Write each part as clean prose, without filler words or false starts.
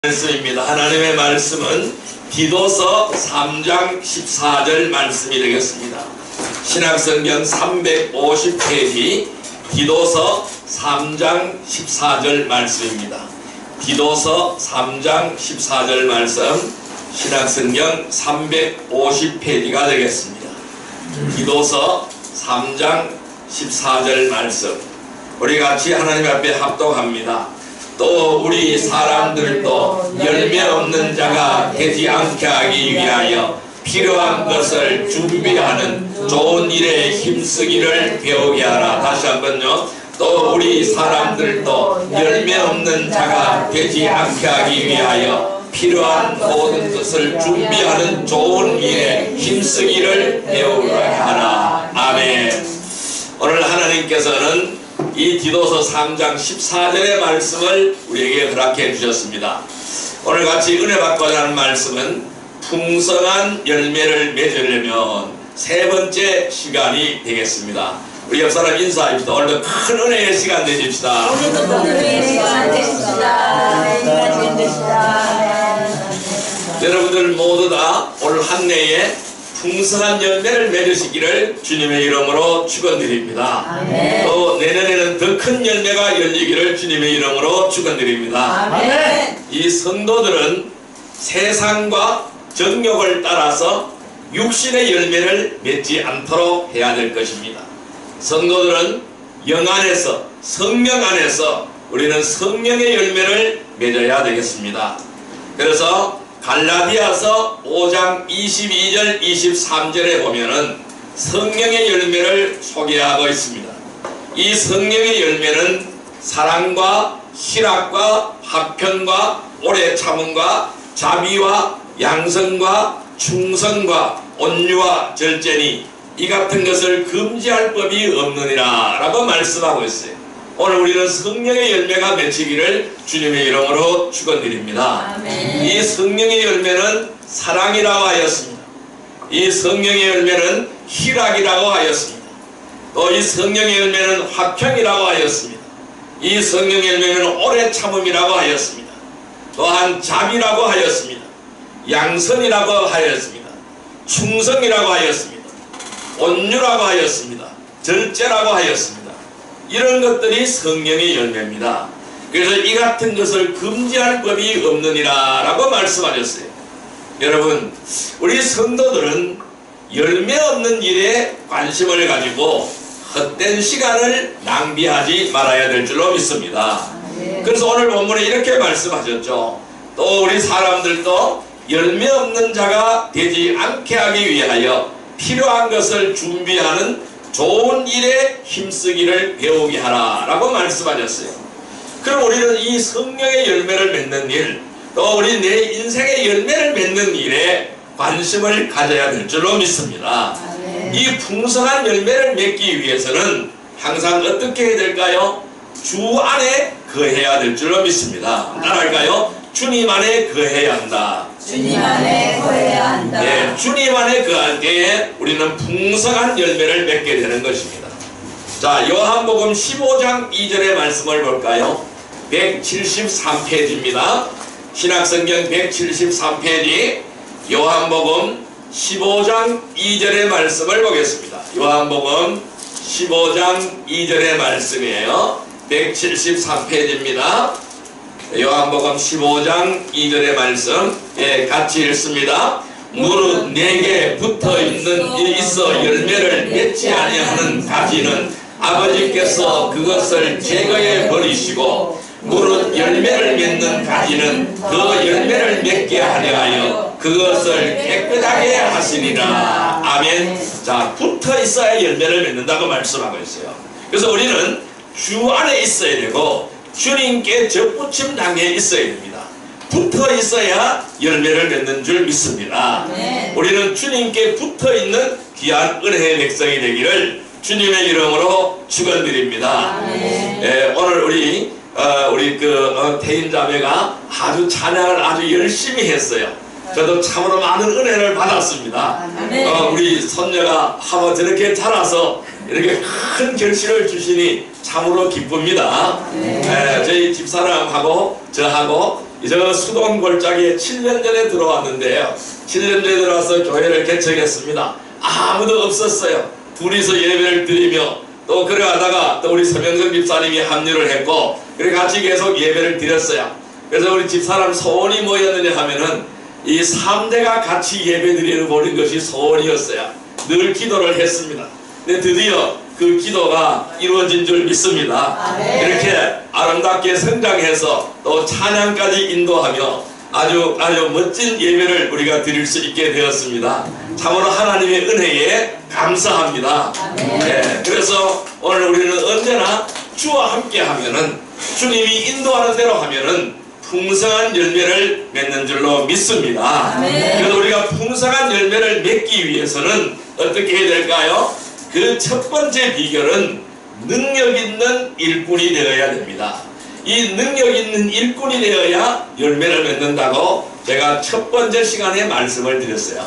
말씀입니다. 하나님의 말씀은 디도서 3장 14절 말씀이 되겠습니다. 신약성경 350페이지 디도서 3장 14절 말씀입니다. 디도서 3장 14절 말씀 신약성경 350페이지가 되겠습니다. 디도서 3장 14절 말씀 우리 같이 하나님 앞에 합독합니다. 또 우리 사람들도 열매 없는 자가 되지 않게 하기 위하여 필요한 것을 준비하는 좋은 일에 힘쓰기를 배우게 하라. 다시 한번요. 또 우리 사람들도 열매 없는 자가 되지 않게 하기 위하여 필요한 모든 것을 준비하는 좋은 일에 힘쓰기를 배우게 하라. 아멘. 오늘 하나님께서는 이 디도서 3장 14절의 말씀을 우리에게 허락해 주셨습니다. 오늘 같이 은혜 받고자 하는 말씀은 풍성한 열매를 맺으려면 세 번째 시간이 되겠습니다. 우리 옆 사람 인사합시다. 오늘도 큰 은혜의 시간 되십시다. 오늘도 큰 은혜의 시간 되십시다. 여러분들 모두 다 올 한 해에 풍성한 열매를 맺으시기를 주님의 이름으로 축원드립니다. 아멘. 또 내년에는 더 큰 열매가 열리기를 주님의 이름으로 축원드립니다. 아멘. 이 성도들은 세상과 정욕을 따라서 육신의 열매를 맺지 않도록 해야 될 것입니다. 성도들은 영 안에서 성령 안에서 우리는 성령의 열매를 맺어야 되겠습니다. 그래서 갈라디아서 5장 22절 23절에 보면은 성령의 열매를 소개하고 있습니다. 이 성령의 열매는 사랑과 희락과 화평과 오래 참음과 자비와 양성과 충성과 온유와 절제니 이 같은 것을 금지할 법이 없느니라 라고 말씀하고 있어요. 오늘 우리는 성령의 열매가 맺히기를 주님의 이름으로 축원드립니다. 아멘. 이 성령의 열매는 사랑이라고 하였습니다. 이 성령의 열매는 희락이라고 하였습니다. 또 이 성령의 열매는 화평이라고 하였습니다. 이 성령의 열매는 오래 참음이라고 하였습니다. 또한 자비라고 하였습니다. 양선이라고 하였습니다. 충성이라고 하였습니다. 온유라고 하였습니다. 절제라고 하였습니다. 이런 것들이 성령의 열매입니다. 그래서 이 같은 것을 금지할 법이 없느니라 라고 말씀하셨어요. 여러분, 우리 성도들은 열매 없는 일에 관심을 가지고 헛된 시간을 낭비하지 말아야 될 줄로 믿습니다. 그래서 오늘 본문에 이렇게 말씀하셨죠. 또 우리 사람들도 열매 없는 자가 되지 않게 하기 위하여 필요한 것을 준비하는 좋은 일에 힘쓰기를 배우게 하라 라고 말씀하셨어요. 그럼 우리는 이 성령의 열매를 맺는 일, 또 우리 내 인생의 열매를 맺는 일에 관심을 가져야 될 줄로 믿습니다. 이 풍성한 열매를 맺기 위해서는 항상 어떻게 해야 될까요? 주 안에 거해야 될 줄로 믿습니다. 따라할까요? 주님 안에 거해야 한다. 주님 안에 거해야 한다. 네, 주님 안에 거할 때에 우리는 풍성한 열매를 맺게 되는 것입니다. 자, 요한복음 15장 2절의 말씀을 볼까요? 173페이지입니다. 신약성경 173페이지 요한복음 15장 2절의 말씀을 보겠습니다. 요한복음 15장 2절의 말씀이에요. 173페이지입니다. 요한복음 15장 2절의 말씀 같이 읽습니다. 무릇 내게 붙어있는 있어 열매를 맺지 아니하는 가지는 아버지께서 그것을 제거해 버리시고 무릇 열매를 맺는 가지는 그 열매를 맺게 하려 하여 그것을 깨끗하게 하시니라. 아멘. 자, 붙어 있어야 열매를 맺는다고 말씀하고 있어요. 그래서 우리는 주 안에 있어야 되고 주님께 접붙임 단계에 있어야 됩니다. 붙어 있어야 열매를 맺는 줄 믿습니다. 우리는 주님께 붙어 있는 귀한 은혜의 백성이 되기를 주님의 이름으로 축원드립니다. 오늘 우리 태인 자매가 아주 찬양을 아주 열심히 했어요. 저도 참으로 많은 은혜를 받았습니다. 우리 손녀가 한번 저렇게 자라서 이렇게 큰 결실을 주시니 참으로 기쁩니다. 저희 집사람하고 저하고 저 수동 골짜기에 7년 전에 들어왔는데요. 7년 전에 들어와서 교회를 개척했습니다. 아무도 없었어요. 둘이서 예배를 드리며 또 그래 하다가 또 우리 서명석 집사님이 합류를 했고 그래 같이 계속 예배를 드렸어요. 그래서 우리 집사람 소원이 뭐였느냐 하면은 이 3대가 같이 예배 드리는 보는 것이 소원이었어요. 늘 기도를 했습니다. 근데 드디어 그 기도가 이루어진 줄 믿습니다. 이렇게 아름답게 성장해서 또 찬양까지 인도하며 아주 멋진 예배를 우리가 드릴 수 있게 되었습니다. 참으로 하나님의 은혜에 감사합니다. 네, 그래서 오늘 우리는 언제나 주와 함께 하면은 주님이 인도하는 대로 하면은 풍성한 열매를 맺는 줄로 믿습니다. 그래서 우리가 풍성한 열매를 맺기 위해서는 어떻게 해야 될까요? 그 첫 번째 비결은 능력 있는 일꾼이 되어야 됩니다. 이 능력 있는 일꾼이 되어야 열매를 맺는다고 제가 첫 번째 시간에 말씀을 드렸어요.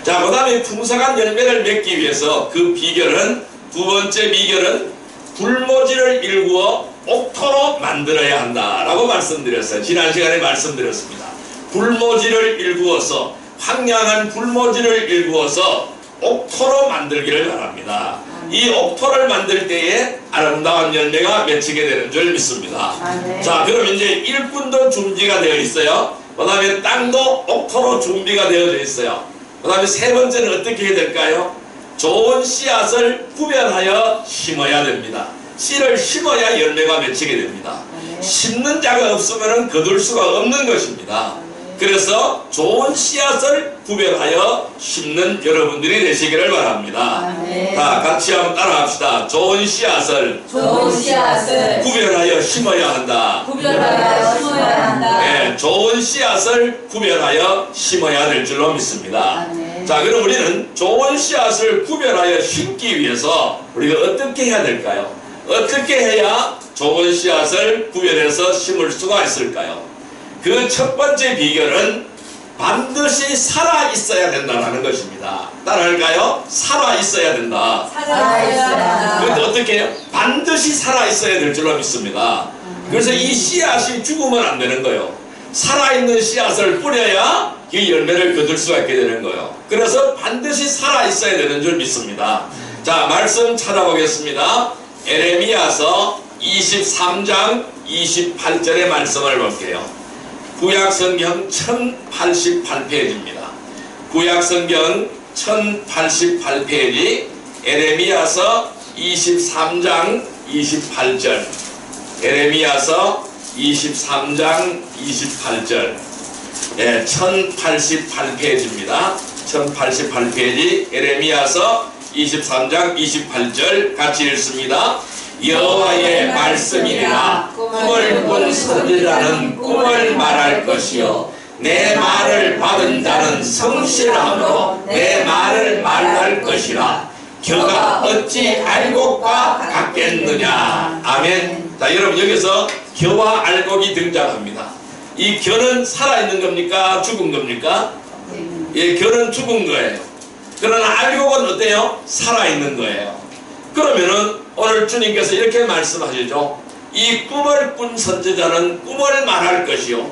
자, 그 다음에 풍성한 열매를 맺기 위해서 그 비결은 두 번째 비결은 불모지를 일구어 옥토로 만들어야 한다라고 말씀드렸어요. 지난 시간에 말씀드렸습니다. 불모지를 일구어서 황량한 불모지를 일구어서 옥토로 만들기를 바랍니다. 이 옥토를 만들 때에 아름다운 열매가 맺히게 되는 줄 믿습니다. 자, 그럼 이제 일꾼도 준비가 되어 있어요. 그 다음에 땅도 옥토로 준비가 되어져 있어요. 그 다음에 세 번째는 어떻게 해야 될까요? 좋은 씨앗을 구별하여 심어야 됩니다. 씨를 심어야 열매가 맺히게 됩니다. 심는 자가 없으면 거둘 수가 없는 것입니다. 그래서 좋은 씨앗을 구별하여 심는 여러분들이 되시기를 바랍니다. 자, 같이 한번 따라합시다. 좋은 씨앗을 구별하여 심어야 한다. 네, 좋은 씨앗을 구별하여 심어야 될 줄로 믿습니다. 자, 그럼 우리는 좋은 씨앗을 구별하여 심기 위해서 우리가 어떻게 해야 될까요? 어떻게 해야 좋은 씨앗을 구별해서 심을 수가 있을까요? 그 첫 번째 비결은 반드시 살아 있어야 된다는 것입니다. 따라할까요? 살아 있어야 된다. 그런데 어떻게 해요? 반드시 살아 있어야 될 줄로 믿습니다. 그래서 이 씨앗이 죽으면 안 되는 거예요. 살아있는 씨앗을 뿌려야 이 열매를 거둘 수가 있게 되는 거예요. 그래서 반드시 살아 있어야 되는 줄 믿습니다. 자, 말씀 찾아보겠습니다. 에레미야서 23장 28절의 말씀을 볼게요. 구약성경 1088페이지입니다. 구약성경 1088페이지 에레미야서 23장 28절 에레미야서 23장 28절 예, 1088페이지입니다. 1088페이지 에레미야서 23장 28절 같이 읽습니다. 여호와의 말씀이니라 꿈을 꾼 선지자는 꿈을 말할 것이요 내 말을 받은 자는 성실함으로 내 말을 말할 것이라 겨가 어찌 알곡과 같겠느냐. 아멘. 자, 여러분 여기서 겨와 알곡이 등장합니다. 이 겨는 살아있는 겁니까? 죽은 겁니까? 예, 겨는 죽은 거예요. 그러나 알곡은 어때요? 살아있는 거예요. 그러면은 오늘 주님께서 이렇게 말씀하시죠. 이 꿈을 꾼 선지자는 꿈을 말할 것이요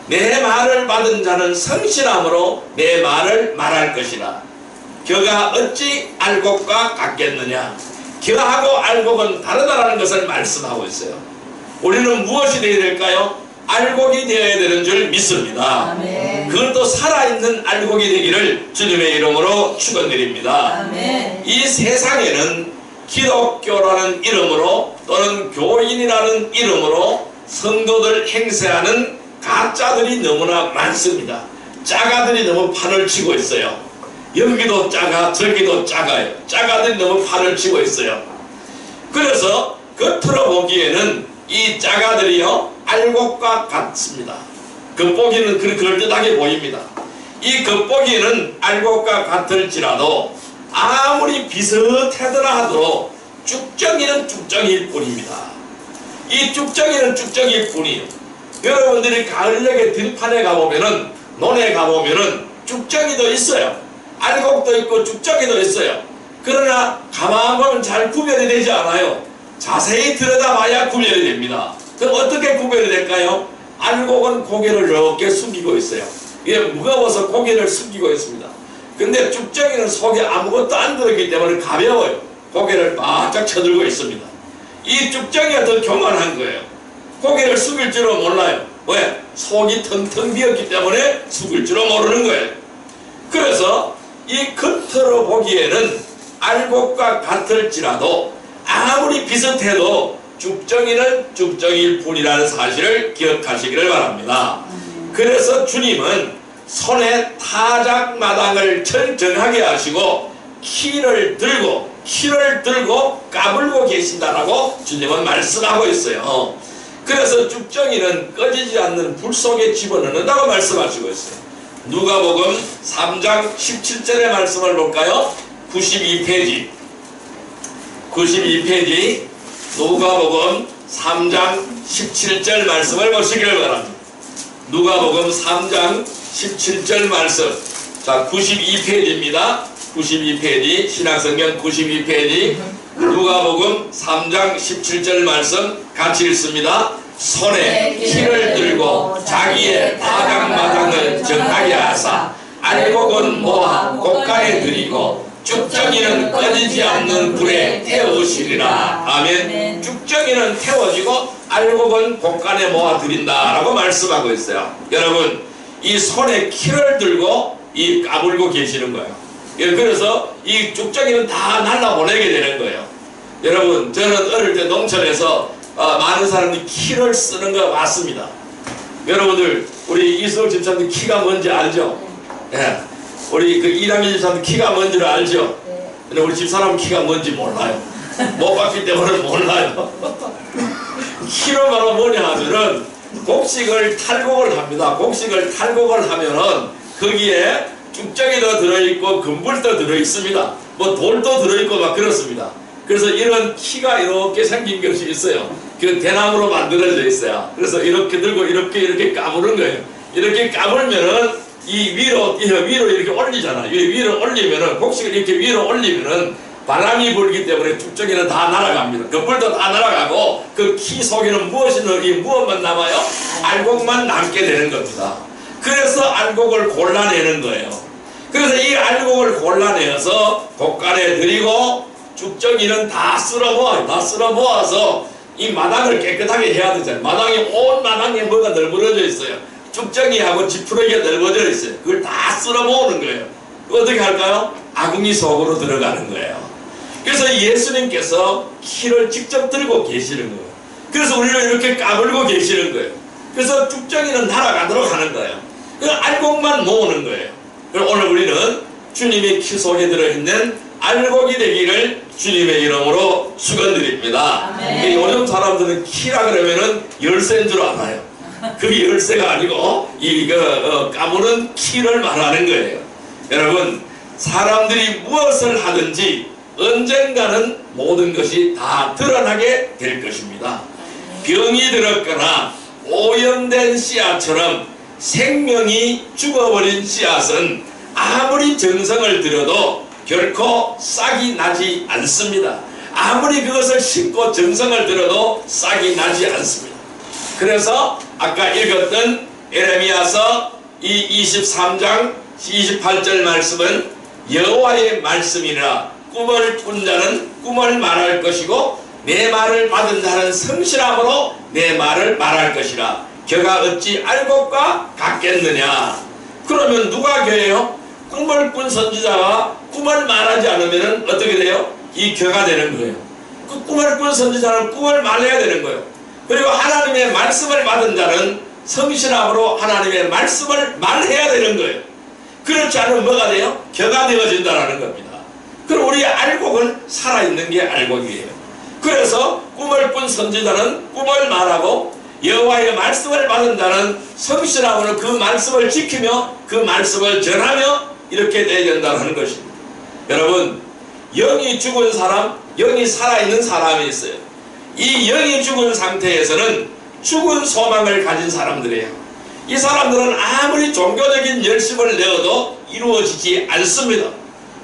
내 말을 받은 자는 성실함으로 내 말을 말할 것이라. 겨가 어찌 알곡과 같겠느냐. 겨하고 알곡은 다르다라는 것을 말씀하고 있어요. 우리는 무엇이 되어야 될까요? 알곡이 되어야 되는 줄 믿습니다. 그것도 살아있는 알곡이 되기를 주님의 이름으로 축원드립니다. 이 세상에는 기독교라는 이름으로 또는 교인이라는 이름으로 성도들 행세하는 가짜들이 너무나 많습니다. 짜가들이 너무 판을 치고 있어요. 여기도 짜가 저기도 짜가요. 짜가들이 너무 판을 치고 있어요. 그래서 겉으로 보기에는 이 짜가들이요 알곡과 같습니다. 겉보기는 그럴듯하게 보입니다. 이 겉보기는 알곡과 같을지라도 아무리 비슷하더라 하더라도 쭉정이는 쭉정일 뿐입니다. 이 쭉정이는 쭉정일 뿐이에요. 여러분들이 가을녘에 들판에 가보면은 논에 가보면은 쭉정이도 있어요. 알곡도 있고 쭉정이도 있어요. 그러나 가만 보면 잘 구별이 되지 않아요. 자세히 들여다봐야 구별이 됩니다. 그럼 어떻게 구별이 될까요? 알곡은 고개를 이렇게 숙이고 있어요. 이게 무거워서 고개를 숙이고 있습니다. 근데 쭉정이는 속에 아무것도 안 들었기 때문에 가벼워요. 고개를 바짝 쳐들고 있습니다. 이 쭉정이가 더 교만한 거예요. 고개를 숙일 줄은 몰라요. 왜? 속이 텅텅 비었기 때문에 숙일 줄은 모르는 거예요. 그래서 이 겉으로 보기에는 알곡과 같을지라도 아무리 비슷해도 쭉정이는 쭉정이일 뿐이라는 사실을 기억하시기를 바랍니다. 그래서 주님은 손에 타작마당을 철저하게 하시고 키를 들고 까불고 계신다라고 주님은 말씀하고 있어요. 그래서 쭉정이는 꺼지지 않는 불 속에 집어넣는다고 말씀하시고 있어요. 누가복음 3장 17절의 말씀을 볼까요? 92페이지 누가복음 3장 17절 말씀을 보시기를 바랍니다. 누가복음 3장 17절 말씀. 자, 92페이지입니다. 92페이지, 신약성경 92페이지, 누가복음 3장 17절 말씀 같이 읽습니다. 손에 키를 들고 자기의 타작마당을 정하게 하사 알곡은 모아 곳간에 들이고 쭉정이는 꺼지지 않는 불에 태우시리라. 아멘. 쭉정이는 태워지고 알곡은 곳간에 모아 드린다라고 말씀하고 있어요. 여러분, 이 손에 키를 들고 이 까불고 계시는 거예요. 그래서 이 쭉정이는 다 날라보내게 되는 거예요. 여러분, 저는 어릴 때 농촌에서 많은 사람들이 키를 쓰는 거 맞습니다. 여러분들, 우리 이수옥 집사님 키가 뭔지 알죠? 예. 우리 그 이랑기 집사님 키가 뭔지를 알죠? 근데 우리 집사람 키가 뭔지 몰라요. 못 봤기 때문에 몰라요. 키로 바로 뭐냐 하면은 곡식을 탈곡을 합니다. 곡식을 탈곡을 하면은 거기에 쭉정이도 들어있고 금불도 들어있습니다. 뭐 돌도 들어있고 막 그렇습니다. 그래서 이런 키가 이렇게 생긴 것이 있어요. 그 대나무로 만들어져 있어요. 그래서 이렇게 들고 이렇게 까부는 거예요. 이렇게 까불면은 이 위로 이렇게 올리잖아. 위로 올리면은 곡식을 이렇게 위로 올리면은 바람이 불기 때문에 쭉정이는 다 날아갑니다. 금불도 다 날아가고 그 키 속에는 무엇만 남아요? 알곡만 남게 되는 겁니다. 그래서 알곡을 골라내는 거예요. 그래서 이 알곡을 골라내어서 곳간에 들이고 쭉정이는 다 쓸어 모아서 이 마당을 깨끗하게 해야 되잖아요. 온 마당에 뭐가 널브러져 있어요. 쭉정이하고 지푸러기가 널브러져 있어요. 그걸 다 쓸어 모으는 거예요. 어떻게 할까요? 아궁이 속으로 들어가는 거예요. 그래서 예수님께서 키를 직접 들고 계시는 거예요. 그래서 우리를 이렇게 까불고 계시는 거예요. 그래서 쭉정이는 날아가도록 하는 거예요. 알곡만 모으는 거예요. 그리고 오늘 우리는 주님의 키 속에 들어있는 알곡이 되기를 주님의 이름으로 축원드립니다. 요즘 사람들은 키라 그러면은 열쇠인 줄 알아요. 그게 열쇠가 아니고 까무는 키를 말하는 거예요. 여러분, 사람들이 무엇을 하든지 언젠가는 모든 것이 다 드러나게 될 것입니다. 병이 들었거나 오염된 씨앗처럼 생명이 죽어버린 씨앗은 아무리 정성을 들여도 결코 싹이 나지 않습니다. 아무리 그것을 심고 정성을 들여도 싹이 나지 않습니다. 그래서 아까 읽었던 에레미야서 이 23장 28절 말씀은 여호와의 말씀이라 꿈을 꾼 자는 꿈을 말할 것이고 내 말을 받은 자는 성실함으로 내 말을 말할 것이라. 겨가 어찌 알곡과 같겠느냐. 그러면 누가 겨예요? 꿈을 꾼 선지자가 꿈을 말하지 않으면 어떻게 돼요? 이 겨가 되는 거예요. 그 꿈을 꾼 선지자는 꿈을 말해야 되는 거예요. 그리고 하나님의 말씀을 받은 자는 성실함으로 하나님의 말씀을 말해야 되는 거예요. 그렇지 않으면 뭐가 돼요? 겨가 되어진다는 겁니다. 그럼 우리의 알곡은 살아있는 게 알곡이에요. 그래서 꿈을 꾼 선지자는 꿈을 말하고 여호와의 말씀을 받은 자는 성실함으로 그 말씀을 지키며 그 말씀을 전하며 이렇게 되어야 된다는 것입니다. 여러분, 영이 죽은 사람, 영이 살아있는 사람이 있어요. 이 영이 죽은 상태에서는 죽은 소망을 가진 사람들이에요. 이 사람들은 아무리 종교적인 열심을 내어도 이루어지지 않습니다.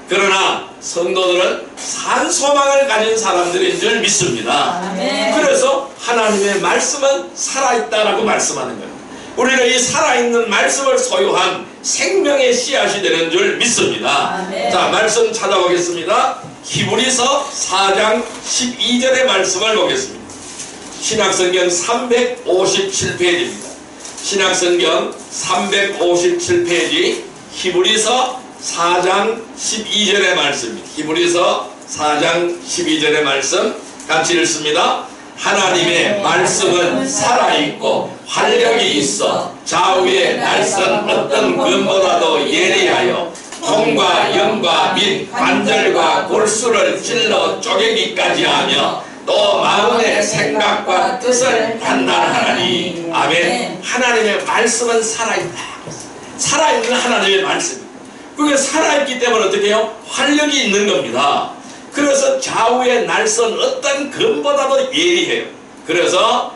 그러나 성도들은 산 소망을 가진 사람들인 줄 믿습니다. 아멘. 그래서 하나님의 말씀은 살아있다라고 말씀하는 거예요. 우리는 이 살아있는 말씀을 소유한 생명의 씨앗이 되는 줄 믿습니다. 아멘. 자, 말씀 찾아보겠습니다. 히브리서 4장 12절의 말씀을 보겠습니다. 신약성경 357페이지입니다. 신약성경 357페이지 히브리서 4장 12절의 말씀입니다. 히브리서 4장 12절의 말씀 같이 읽습니다. 하나님의 말씀은 살아있고 활력이 있어 좌우의 날선 어떤 금보다도 예리하여 통과 영과 및 관절과 골수를 찔러 쪼개기까지 하며 또 마음의 생각과 뜻을 판단하나니. 아멘. 하나님의 말씀은 살아있다. 살아있는 하나님의 말씀. 그게 살아있기 때문에 어떻게 해요? 활력이 있는 겁니다. 그래서 좌우의 날선 어떤 금보다도 예리해요. 그래서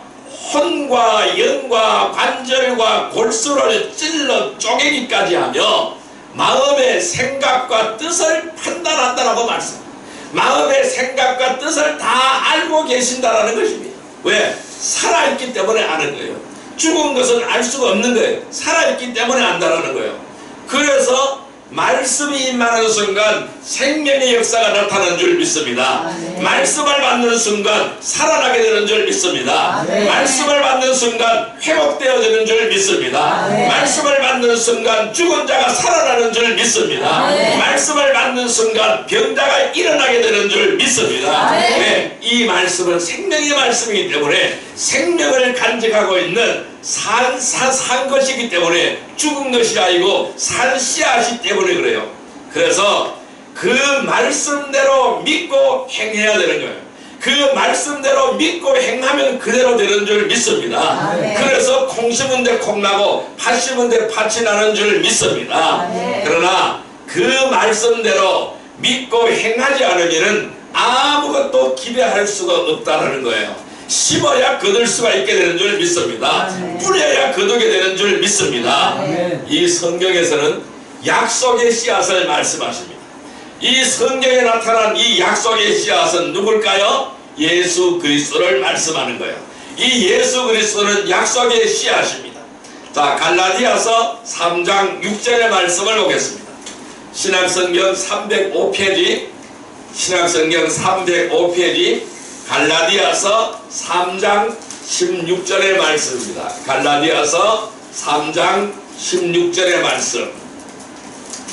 혼과 영과 관절과 골수를 찔러 쪼개기까지 하며 마음의 생각과 뜻을 판단한다라고 말씀. 마음의 생각과 뜻을 다 알고 계신다라는 것입니다. 왜? 살아있기 때문에 아는 거예요. 죽은 것은 알 수가 없는 거예요. 살아있기 때문에 안다라는 거예요. 그래서 말씀이 임하는 순간 생명의 역사가 나타나는 줄 믿습니다. 아멘. 말씀을 받는 순간 살아나게 되는 줄 믿습니다. 아멘. 말씀을 받는 순간 회복되어지는 줄 믿습니다. 아멘. 말씀을 받는 순간 죽은 자가 살아나는 줄 믿습니다. 아멘. 말씀을 받는 순간 병자가 일어나게 되는 줄 믿습니다. 아멘. 왜? 이 말씀은 생명의 말씀이기 때문에 생명을 간직하고 있는 산 것이기 때문에 죽은 것이 아니고 산 씨앗이 때문에 그래요. 그래서 그 말씀대로 믿고 행해야 되는 거예요. 그 말씀대로 믿고 행하면 그대로 되는 줄 믿습니다. 아멘. 그래서 콩 심은 데 콩 나고 팥 심은 데 팥이 나는 줄 믿습니다. 아멘. 그러나 그 말씀대로 믿고 행하지 않으면 아무것도 기대할 수가 없다는 거예요. 심어야 거둘 수가 있게 되는 줄 믿습니다. 아멘. 뿌려야 거두게 되는 줄 믿습니다. 아멘. 이 성경에서는 약속의 씨앗을 말씀하십니다. 이 성경에 나타난 이 약속의 씨앗은 누굴까요? 예수 그리스도를 말씀하는 거예요. 이 예수 그리스도는 약속의 씨앗입니다. 자, 갈라디아서 3장 6절의 말씀을 보겠습니다. 신약성경 305페이지 신약성경 305페이지 갈라디아서 3장 16절의 말씀입니다. 갈라디아서 3장 16절의 말씀.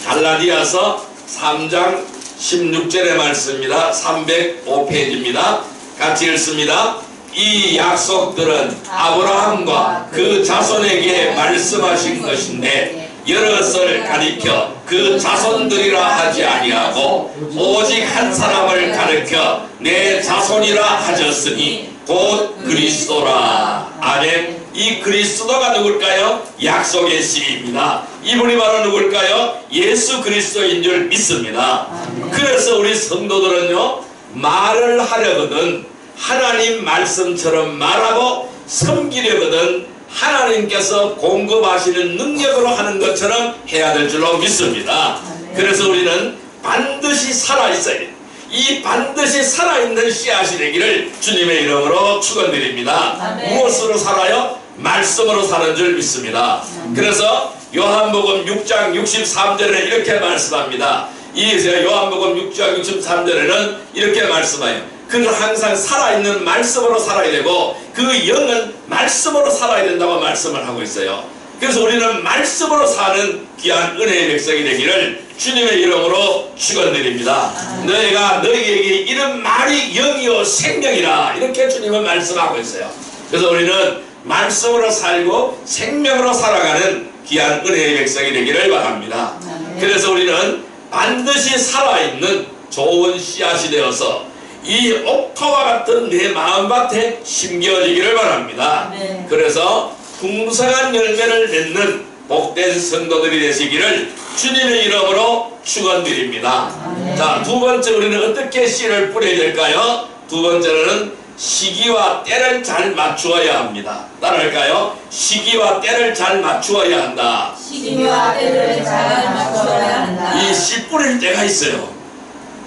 갈라디아서 3장 16절의 말씀입니다. 305페이지입니다. 같이 읽습니다. 이 약속들은 아브라함과 그 자손에게 말씀하신 것인데 여럿을 가리켜 그 자손들이라 하지 아니하고 오직 한 사람을 가리켜 내 자손이라 하셨으니 곧 그리스도라. 아멘. 이 그리스도가 누굴까요? 약속의 씨입니다. 이분이 바로 누굴까요? 예수 그리스도인 줄 믿습니다. 그래서 우리 성도들은요, 말을 하려거든 하나님 말씀처럼 말하고 섬기려거든 하나님께서 공급하시는 능력으로 하는 것처럼 해야 될 줄로 믿습니다. 그래서 우리는 반드시 살아있어야 돼요. 이 반드시 살아있는 씨앗이 되기를 주님의 이름으로 축원드립니다. 아멘. 무엇으로 살아요? 말씀으로 사는 줄 믿습니다. 그래서 요한복음 6장 63절에 이렇게 말씀합니다. 이 요한복음 6장 63절에는 이렇게 말씀해요. 그는 항상 살아있는 말씀으로 살아야 되고 그 영은 말씀으로 살아야 된다고 말씀을 하고 있어요. 그래서 우리는 말씀으로 사는 귀한 은혜의 백성이 되기를 주님의 이름으로 축원드립니다. 너희가 너희에게 이런 말이 영이요 생명이라 이렇게 주님은 말씀하고 있어요. 그래서 우리는 말씀으로 살고 생명으로 살아가는 귀한 은혜의 백성이 되기를 바랍니다. 그래서 우리는 반드시 살아있는 좋은 씨앗이 되어서 이 옥토와 같은 내 마음밭에 심겨지기를 바랍니다. 네. 그래서 풍성한 열매를 맺는 복된 성도들이 되시기를 주님의 이름으로 축원드립니다. 자, 두 번째 우리는 어떻게 씨를 뿌려야 될까요? 두 번째는 시기와 때를 잘 맞추어야 합니다. 따라할까요? 시기와 때를 잘 맞추어야 한다. 시기와 때를 잘 맞춰야 한다. 이 씨 뿌릴 때가 있어요.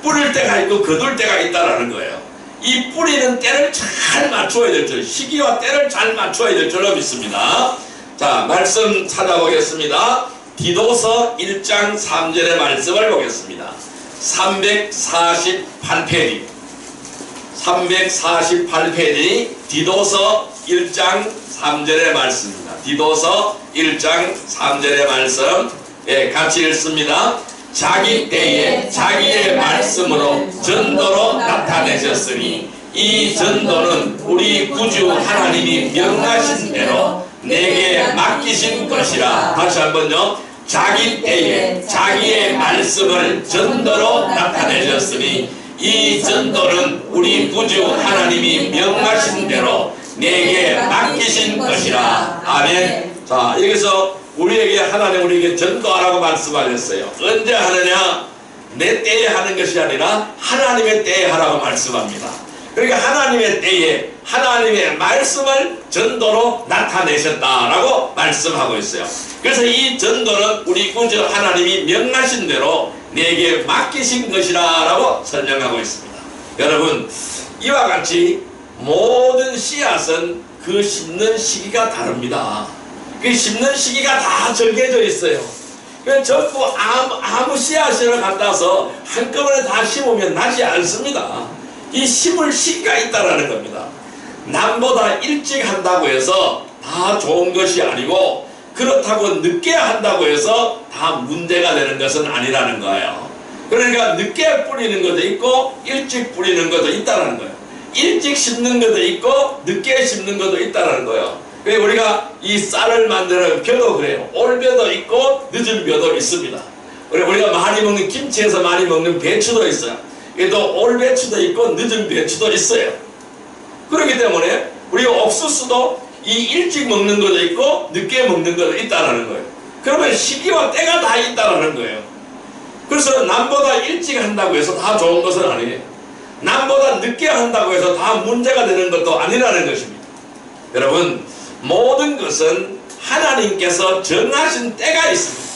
뿌릴 때가 있고 거둘 때가 있다라는 거예요. 이 뿌리는 때를 잘 맞추어야 될 줄, 시기와 때를 잘 맞추어야 될 줄로 믿습니다. 자, 말씀 찾아보겠습니다. 디도서 1장 3절의 말씀을 보겠습니다. 348페이지 348페이지 디도서 1장 3절의 말씀입니다. 디도서 1장 3절의 말씀, 예, 같이 읽습니다. 자기 때에 자기의 말씀으로 전도로 나타내셨으니 이 전도는 우리 구주 하나님이 명하신 대로 내게 맡기신 것이라. 다시 한번요. 자기 때에 자기의 말씀을 전도로 나타내셨으니 이 전도는 우리 구주 하나님이 명하신 대로 내게 맡기신 것이라. 아멘. 자, 여기서 우리에게 하나님 우리에게 전도하라고 말씀하셨어요. 언제 하느냐? 내 때에 하는 것이 아니라 하나님의 때에 하라고 말씀합니다. 그러니까 하나님의 때에 하나님의 말씀을 전도로 나타내셨다라고 말씀하고 있어요. 그래서 이 전도는 우리 구주 하나님이 명하신 대로 내게 맡기신 것이라 라고 설명하고 있습니다. 여러분, 이와 같이 모든 씨앗은 그 심는 시기가 다릅니다. 그 심는 시기가 다 정해져 있어요. 그 전부 아무 씨앗을 갖다서 한꺼번에 다 심으면 나지 않습니다. 이 심을 시기가 있다라는 겁니다. 남보다 일찍 한다고 해서 다 좋은 것이 아니고, 그렇다고 늦게 한다고 해서 다 문제가 되는 것은 아니라는 거예요. 그러니까 늦게 뿌리는 것도 있고 일찍 뿌리는 것도 있다는 거예요. 일찍 심는 것도 있고 늦게 심는 것도 있다는 거예요. 우리가 이 쌀을 만드는 벼도 그래요. 올 벼도 있고 늦은 벼도 있습니다. 우리가 많이 먹는 김치에서 많이 먹는 배추도 있어요. 또 올 배추도 있고 늦은 배추도 있어요. 그렇기 때문에 우리 옥수수도 이 일찍 먹는 것도 있고 늦게 먹는 것도 있다는 거예요. 그러면 시기와 때가 다 있다는 거예요. 그래서 남보다 일찍 한다고 해서 다 좋은 것은 아니에요. 남보다 늦게 한다고 해서 다 문제가 되는 것도 아니라는 것입니다. 여러분, 모든 것은 하나님께서 정하신 때가 있습니다.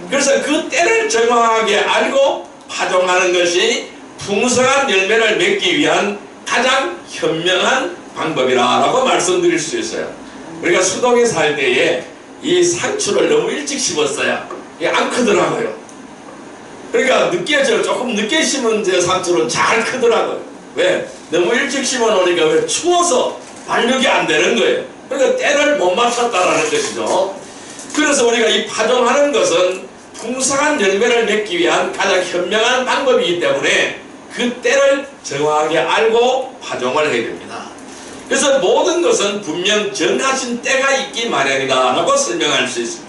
그래서 그 때를 정확하게 알고 파종하는 것이 풍성한 열매를 맺기 위한 가장 현명한 방법이라고 말씀드릴 수 있어요. 우리가 수동에 살 때에 이 상추를 너무 일찍 심었어요. 이게 안 크더라고요. 그러니까 조금 늦게 심은 제 상추는 잘 크더라고요. 왜? 너무 일찍 심어 놓으니까 왜? 추워서 발육이 안 되는 거예요. 그러니까 때를 못 맞췄다라는 것이죠. 그래서 우리가 이 파종하는 것은 풍성한 열매를 맺기 위한 가장 현명한 방법이기 때문에 그 때를 정확하게 알고 파종을 해야 됩니다. 그래서 모든 것은 분명 정하신 때가 있기 마련이다 라고 설명할 수 있습니다.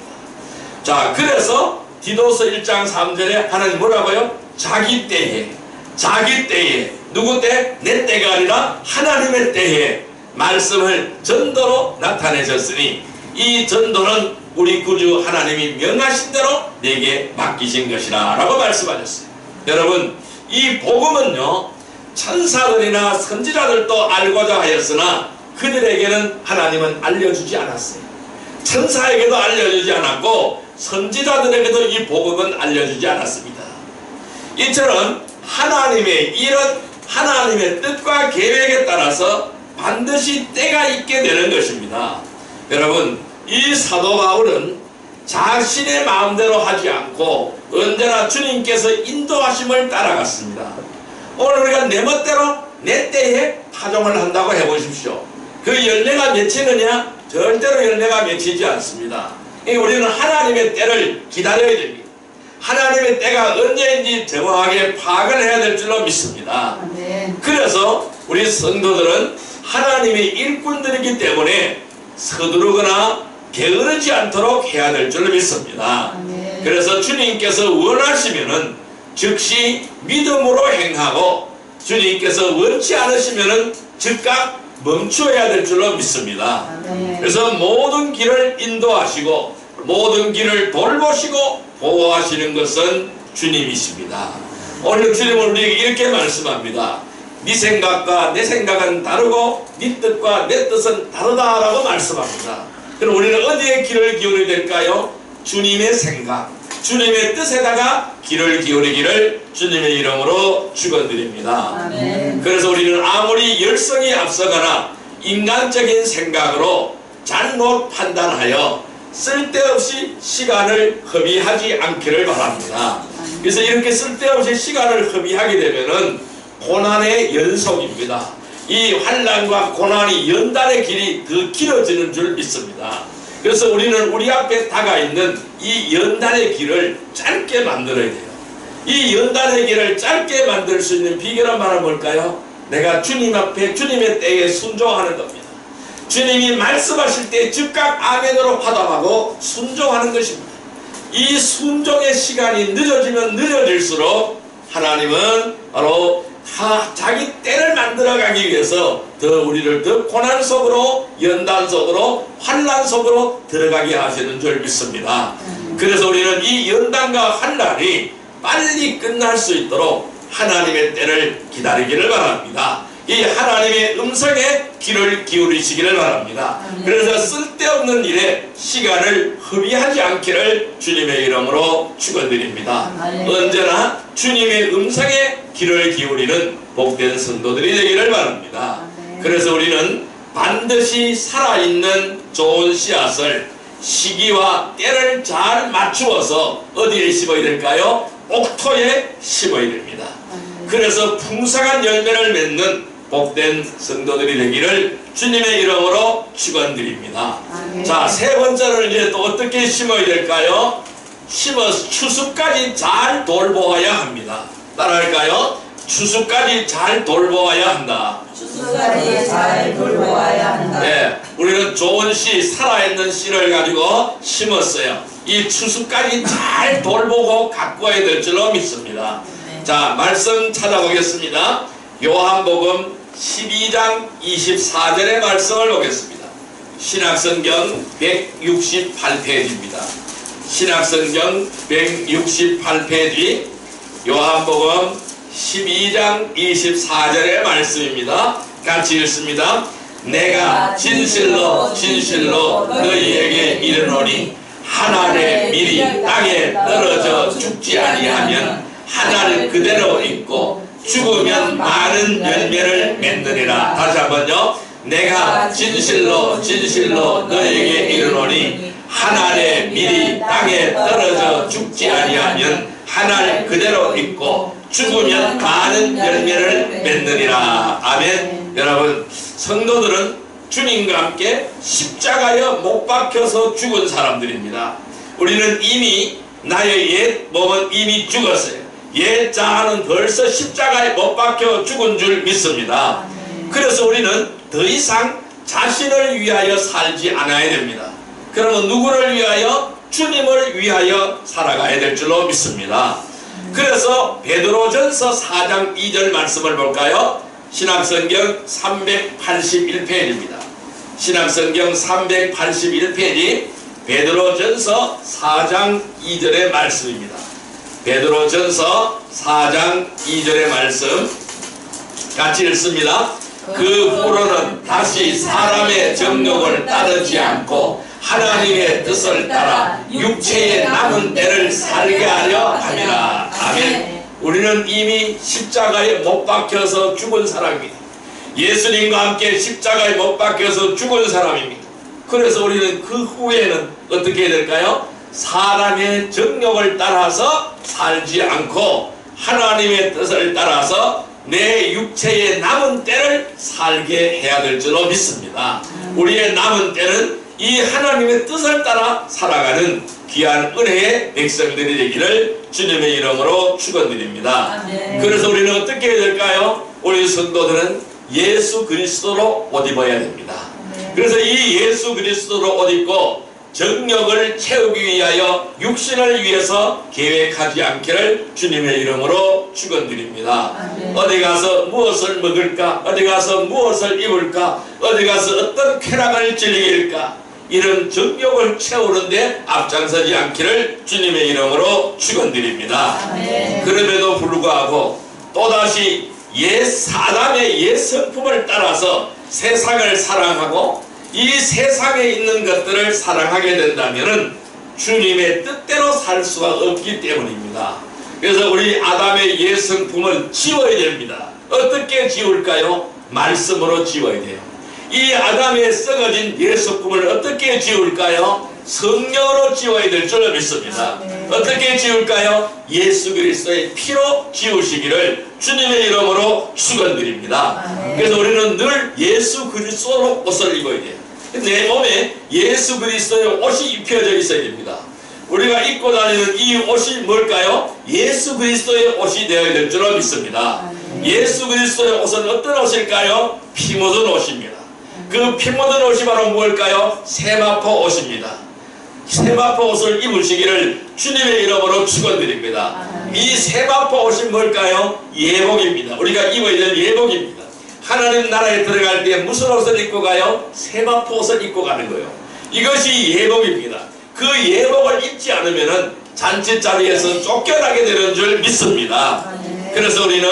자, 그래서 디도서 1장 3절에 하나님 뭐라고요? 자기 때에 누구 때? 내 때가 아니라 하나님의 때에 말씀을 전도로 나타내셨으니 이 전도는 우리 구주 하나님이 명하신 대로 내게 맡기신 것이라 라고 말씀하셨어요. 여러분, 이 복음은요, 천사들이나 선지자들도 알고자 하였으나 그들에게는 하나님은 알려주지 않았어요. 천사에게도 알려주지 않았고 선지자들에게도 이 복음은 알려주지 않았습니다. 이처럼 하나님의 일은 하나님의 뜻과 계획에 따라서 반드시 때가 있게 되는 것입니다. 여러분, 이 사도 바울은 자신의 마음대로 하지 않고 언제나 주님께서 인도하심을 따라갔습니다. 오늘 우리가 내 멋대로 내 때에 파종을 한다고 해보십시오. 그 열매가 맺히느냐? 절대로 열매가 맺히지 않습니다. 우리는 하나님의 때를 기다려야 됩니다. 하나님의 때가 언제인지 정확하게 파악을 해야 될 줄로 믿습니다. 그래서 우리 성도들은 하나님의 일꾼들이기 때문에 서두르거나 게으르지 않도록 해야 될 줄로 믿습니다. 그래서 주님께서 원하시면은 즉시 믿음으로 행하고 주님께서 원치 않으시면은 즉각 멈춰야 될 줄로 믿습니다. 그래서 모든 길을 인도하시고 모든 길을 돌보시고 보호하시는 것은 주님이십니다. 오늘 주님은 우리에게 이렇게 말씀합니다. 네 생각과 내 생각은 다르고 네 뜻과 내 뜻은 다르다라고 말씀합니다. 그럼 우리는 어디에 길을 기울여야 될까요? 주님의 생각, 주님의 뜻에다가 길을 기울이기를 주님의 이름으로 축원드립니다. 그래서 우리는 아무리 열성이 앞서거나 인간적인 생각으로 잘못 판단하여 쓸데없이 시간을 허비하지 않기를 바랍니다. 그래서 이렇게 쓸데없이 시간을 허비하게 되면은 고난의 연속입니다. 이 환난과 고난이 연단의 길이 더 길어지는 줄 믿습니다. 그래서 우리는 우리 앞에 다가있는 이 연단의 길을 짧게 만들어야 돼요. 이 연단의 길을 짧게 만들 수 있는 비결은 말은 뭘까요? 내가 주님 앞에 주님의 때에 순종하는 겁니다. 주님이 말씀하실 때 즉각 아멘으로 화답하고 순종하는 것입니다. 이 순종의 시간이 늦어지면 늦어질수록 하나님은 바로 자기 때를 만들어가기 위해서 더 우리를 더 고난 속으로 연단 속으로 환난 속으로 들어가게 하시는 줄 믿습니다. 그래서 우리는 이 연단과 환난이 빨리 끝날 수 있도록 하나님의 때를 기다리기를 바랍니다. 이 하나님의 음성에 귀를 기울이시기를 바랍니다. 그래서 쓸데없는 일에 시간을 허비하지 않기를 주님의 이름으로 축원드립니다. 언제나 주님의 음성에 귀를 기울이는 복된 성도들이 되기를 바랍니다. 그래서 우리는 반드시 살아있는 좋은 씨앗을 시기와 때를 잘 맞추어서 어디에 심어야 될까요? 옥토에 심어야 됩니다. 그래서 풍성한 열매를 맺는 복된 성도들이 되기를 주님의 이름으로 축원드립니다. 자, 세 번째는 이제 또 어떻게 심어야 될까요? 심어서 추수까지 잘 돌보아야 합니다. 따라할까요? 추수까지 잘 돌보아야 한다. 추수까지 잘 돌보아야 한다. 네, 우리는 좋은 씨, 살아있는 씨를 가지고 심었어요. 이 추수까지 잘 돌보고 가꾸어야 될 줄로 믿습니다. 자, 말씀 찾아보겠습니다. 요한복음 12장 24절의 말씀을 보겠습니다. 신약성경 168페이지입니다. 신약성경 168페이지 요한복음 12장 24절의 말씀입니다. 같이 읽습니다. 내가 진실로 진실로 너희에게 이르노니 한 알의 밀이 땅에 떨어져 죽지 아니하면 한 알 그대로 있고 죽으면 많은 열매를 맺느니라. 다시 한번요. 내가 진실로 진실로 너에게 이르노니 한 알의 밀이 땅에 떨어져 죽지 아니하면 한 알 그대로 있고 죽으면 많은 열매를 맺느니라. 아멘. 여러분, 성도들은 주님과 함께 십자가에 못 박혀서 죽은 사람들입니다. 우리는 이미 나의 옛 몸은 이미 죽었어요. 옛 자아는 벌써 십자가에 못 박혀 죽은 줄 믿습니다. 그래서 우리는 더 이상 자신을 위하여 살지 않아야 됩니다. 그러면 누구를 위하여? 주님을 위하여 살아가야 될 줄로 믿습니다. 그래서 베드로전서 4장 2절 말씀을 볼까요? 신약성경 381페이지입니다. 신약성경 381페이지 베드로전서 4장 2절의 말씀입니다. 베드로전서 4장 2절의 말씀 같이 읽습니다. 그 후로는 다시 사람의 정욕을 따르지 않고 하나님의 뜻을 따라 육체의 남은 때를 살게 하려 함이라. 아멘. 우리는 이미 십자가에 못 박혀서 죽은 사람입니다. 예수님과 함께 십자가에 못 박혀서 죽은 사람입니다. 그래서 우리는 그 후에는 어떻게 해야 될까요? 사람의 정욕을 따라서 살지 않고 하나님의 뜻을 따라서 내 육체의 남은 때를 살게 해야 될 줄로 믿습니다. 우리의 남은 때는 이 하나님의 뜻을 따라 살아가는 귀한 은혜의 백성들이 되기를 주님의 이름으로 축원드립니다. 그래서 우리는 어떻게 해야 될까요? 우리 성도들은 예수 그리스도로 옷 입어야 됩니다. 그래서 이 예수 그리스도로 옷 입고 정욕을 채우기 위하여 육신을 위해서 계획하지 않기를 주님의 이름으로 축원드립니다. 어디 가서 무엇을 먹을까? 어디 가서 무엇을 입을까? 어디 가서 어떤 쾌락을 즐길까? 이런 정욕을 채우는데 앞장서지 않기를 주님의 이름으로 축원드립니다. 그럼에도 불구하고 또다시 옛 사람의 옛 성품을 따라서 세상을 사랑하고 이 세상에 있는 것들을 사랑하게 된다면 주님의 뜻대로 살 수가 없기 때문입니다. 그래서 우리 아담의 옛 성품을 지워야 됩니다. 어떻게 지울까요? 말씀으로 지워야 돼요. 이 아담의 썩어진 예수 꿈을 어떻게 지울까요? 성령으로 지워야 될 줄 믿습니다. 어떻게 지울까요? 예수 그리스도의 피로 지우시기를 주님의 이름으로 축원드립니다. 그래서 우리는 늘 예수 그리스도로 옷을 입어야 돼요. 내 몸에 예수 그리스도의 옷이 입혀져 있어야 됩니다. 우리가 입고 다니는 이 옷이 뭘까요? 예수 그리스도의 옷이 되어야 될 줄 믿습니다. 예수 그리스도의 옷은 어떤 옷일까요? 피 묻은 옷입니다. 그 피 묻은 옷이 바로 뭘까요? 세마포 옷입니다. 세마포 옷을 입으시기를 주님의 이름으로 축원드립니다. 이 세마포 옷이 뭘까요? 예복입니다. 우리가 입어야 될 예복입니다. 하나님 나라에 들어갈 때 무슨 옷을 입고 가요? 세마포 옷을 입고 가는 거예요. 이것이 예복입니다. 그 예복을 입지 않으면 잔치 자리에서 쫓겨나게 되는 줄 믿습니다. 그래서 우리는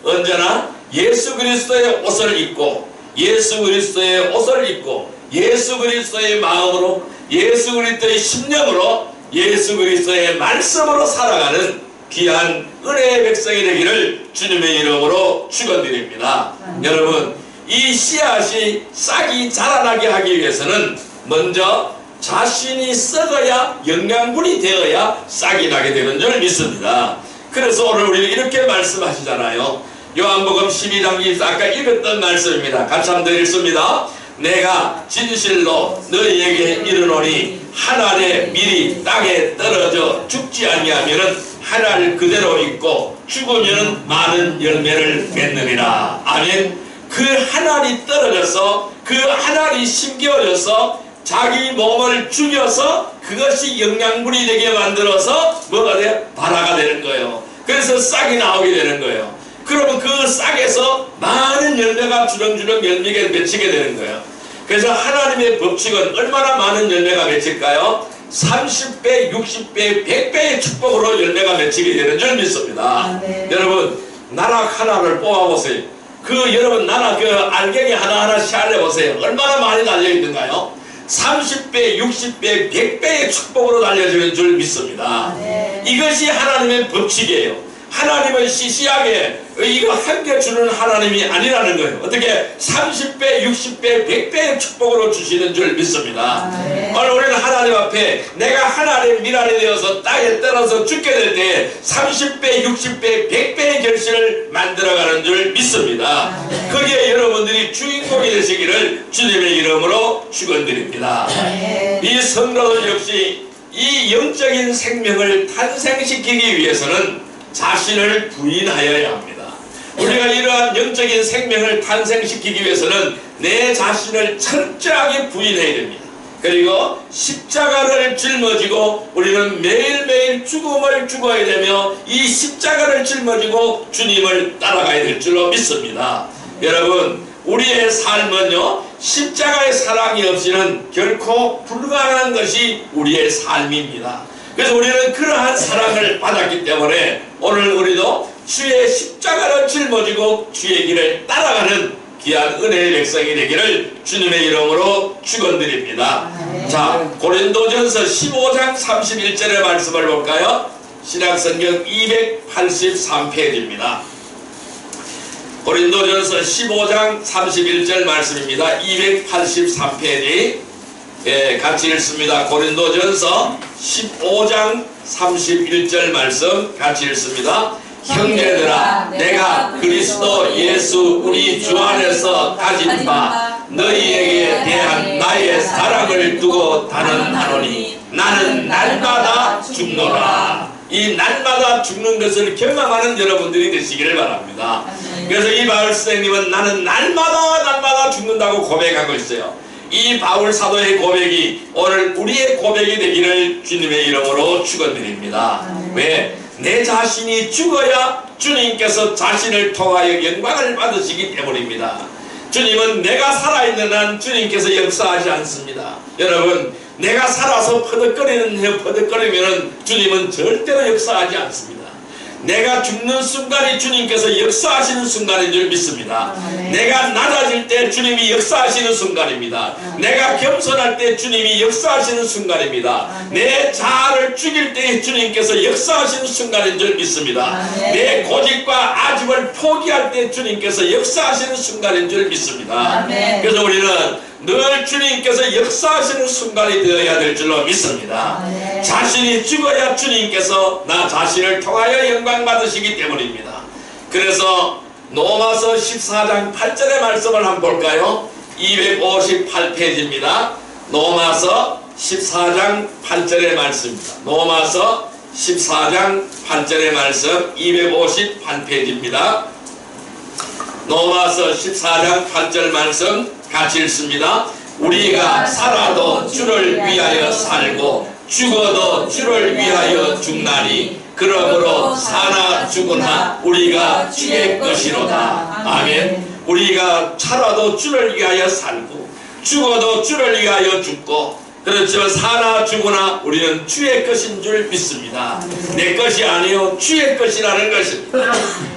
언제나 예수 그리스도의 옷을 입고 예수 그리스도의 옷을 입고 예수 그리스도의 마음으로 예수 그리스도의 심령으로 예수 그리스도의 말씀으로 살아가는 귀한 은혜의 백성이 되기를 주님의 이름으로 축원드립니다. 여러분, 이 씨앗이 싹이 자라나게 하기 위해서는 먼저 자신이 썩어야 영양분이 되어야 싹이 나게 되는 줄 믿습니다. 그래서 오늘 우리는 이렇게 말씀하시잖아요. 요한복음 12장 24절 아까 읽었던 말씀입니다. 같이 한번 읽습니다. 내가 진실로 너희에게 이르노니 한 알의 밀이 땅에 떨어져 죽지 아니하면은 한 알 그대로 있고 죽으면 많은 열매를 맺느니라. 아멘. 그 한 알이 떨어져서 그 한 알이 심겨져서 자기 몸을 죽여서 그것이 영양분이 되게 만들어서 뭐가 돼요? 발화가 되는 거예요. 그래서 싹이 나오게 되는 거예요. 그러면 그 싹에서 많은 열매가 주렁주렁 열매가 맺히게 되는 거예요. 그래서 하나님의 법칙은 얼마나 많은 열매가 맺힐까요? 30배, 60배, 100배의 축복으로 열매가 맺히게 되는 줄 믿습니다. 여러분, 나락 하나를 뽑아보세요. 여러분 나락 알갱이 하나하나씩 알려보세요. 얼마나 많이 달려있는가요? 30배, 60배, 100배의 축복으로 달려지는 줄 믿습니다. 이것이 하나님의 법칙이에요. 하나님은 시시하게 이거 한 개 주는 하나님이 아니라는 거예요. 어떻게 30배, 60배, 100배의 축복으로 주시는 줄 믿습니다. 오늘 우리는 하나님 앞에 내가 하나님의 미랄이 되어서 땅에 떨어져 죽게 될 때 30배, 60배, 100배의 결실을 만들어가는 줄 믿습니다. 거기에 여러분들이 주인공이 되시기를 주님의 이름으로 축원드립니다. 이 성도들 역시 이 영적인 생명을 탄생시키기 위해서는 자신을 부인하여야 합니다. 우리가 이러한 영적인 생명을 탄생시키기 위해서는 내 자신을 철저하게 부인해야 됩니다. 그리고 십자가를 짊어지고 우리는 매일매일 죽음을 죽어야 되며 이 십자가를 짊어지고 주님을 따라가야 될 줄로 믿습니다. 여러분, 우리의 삶은요, 십자가의 사랑이 없이는 결코 불가능한 것이 우리의 삶입니다. 그래서 우리는 그러한 사랑을 받았기 때문에 오늘 우리도 주의 십자가를 짊어지고 주의 길을 따라가는 귀한 은혜의 백성이 되기를 주님의 이름으로 축원드립니다. 자, 고린도전서 15장 31절의 말씀을 볼까요? 신약성경 283페이지입니다. 고린도전서 15장 31절 말씀입니다. 283페이지. 예, 같이 읽습니다. 고린도전서 15장 31절 말씀 같이 읽습니다. 형제들아, 내가 그리스도 예수 우리 주 안에서 가진 바 너희에게 대한 나의 사랑을 두고 단언하노니 나는 날마다 죽노라. 이 날마다 죽는 것을 경험하는 여러분들이 되시기를 바랍니다. 그래서 이 바울 선생님은 나는 날마다 죽는다고 고백하고 있어요. 이 바울 사도의 고백이 오늘 우리의 고백이 되기를 주님의 이름으로 축원드립니다. 왜? 내 자신이 죽어야 주님께서 자신을 통하여 영광을 받으시기 때문입니다. 주님은 내가 살아있는 한 주님께서 역사하지 않습니다. 여러분, 내가 살아서 퍼득거리면 주님은 절대로 역사하지 않습니다. 내가 죽는 순간이 주님께서 역사하시는 순간인 줄 믿습니다. 내가 낮아질 때 주님이 역사하시는 순간입니다. 내가 겸손할 때 주님이 역사하시는 순간입니다. 내 자아를 죽일 때 주님께서 역사하시는 순간인 줄 믿습니다. 내 고집과 아집을 포기할 때 주님께서 역사하시는 순간인 줄 믿습니다. 그래서 우리는 늘 주님께서 역사하시는 순간이 되어야 될 줄로 믿습니다. 자신이 죽어야 주님께서 나 자신을 통하여 영광 받으시기 때문입니다. 그래서 로마서 14장 8절의 말씀을 한번 볼까요? 258페이지입니다. 로마서 14장 8절의 말씀입니다. 로마서 14장 8절의 말씀 258페이지입니다. 로마서 14장 8절 말씀 같이 읽습니다. 우리가 살아도 주를 위하여 살고 죽어도 주를 위하여 죽나니 그러므로 사나 죽으나 우리가 주의 것이로다. 아멘. 우리가 살아도 주를 위하여 살고 죽어도 주를 위하여 죽고 그렇지만 사나 죽으나 우리는 주의 것인 줄 믿습니다. 내 것이 아니요 주의 것이라는 것입니다.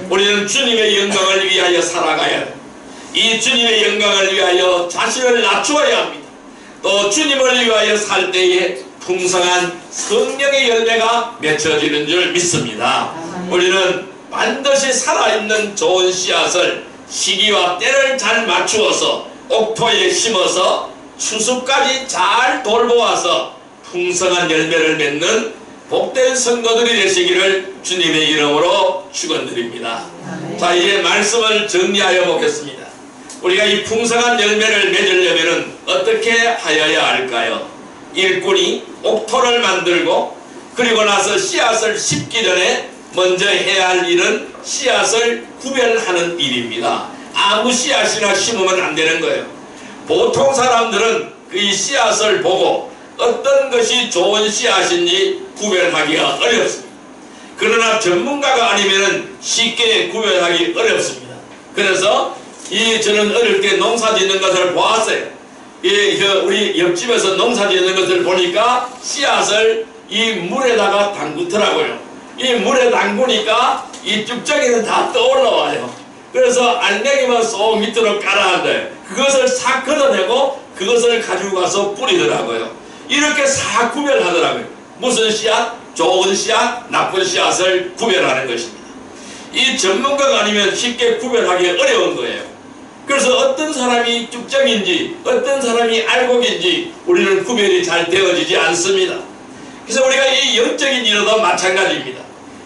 우리는 주님의 영광을 위하여 살아가야 합니다. 이 주님의 영광을 위하여 자신을 낮추어야 합니다. 또 주님을 위하여 살 때에 풍성한 성령의 열매가 맺혀지는 줄 믿습니다. 우리는 반드시 살아있는 좋은 씨앗을 시기와 때를 잘 맞추어서 옥토에 심어서 추수까지 잘 돌보아서 풍성한 열매를 맺는 복된 성도들이 되시기를 주님의 이름으로 축원드립니다. 자, 이제 말씀을 정리하여 보겠습니다. 우리가 이 풍성한 열매를 맺으려면 어떻게 하여야 할까요? 일꾼이 옥토를 만들고 그리고 나서 씨앗을 심기 전에 먼저 해야 할 일은 씨앗을 구별하는 일입니다. 아무 씨앗이나 심으면 안 되는 거예요. 보통 사람들은 그 씨앗을 보고 어떤 것이 좋은 씨앗인지 구별하기가 어렵습니다. 그러나 전문가가 아니면 쉽게 구별하기 어렵습니다. 그래서 저는 어릴 때 농사 짓는 것을 보았어요. 우리 옆집에서 농사 짓는 것을 보니까 씨앗을 이 물에다가 담그더라고요. 이 물에 담그니까 이 쭉정이는 다 떠올라와요. 그래서 알맹이만 쏙 밑으로 깔아앉아요. 그것을 싹 걷어내고 그것을 가지고 가서 뿌리더라고요. 이렇게 싹 구별하더라고요. 무슨 씨앗? 좋은 씨앗, 나쁜 씨앗을 구별하는 것입니다. 이 전문가가 아니면 쉽게 구별하기 어려운 거예요. 그래서 어떤 사람이 쭉정인지 어떤 사람이 알곡인지 우리는 구별이 잘 되어지지 않습니다. 그래서 우리가 이 영적인 일도 마찬가지입니다.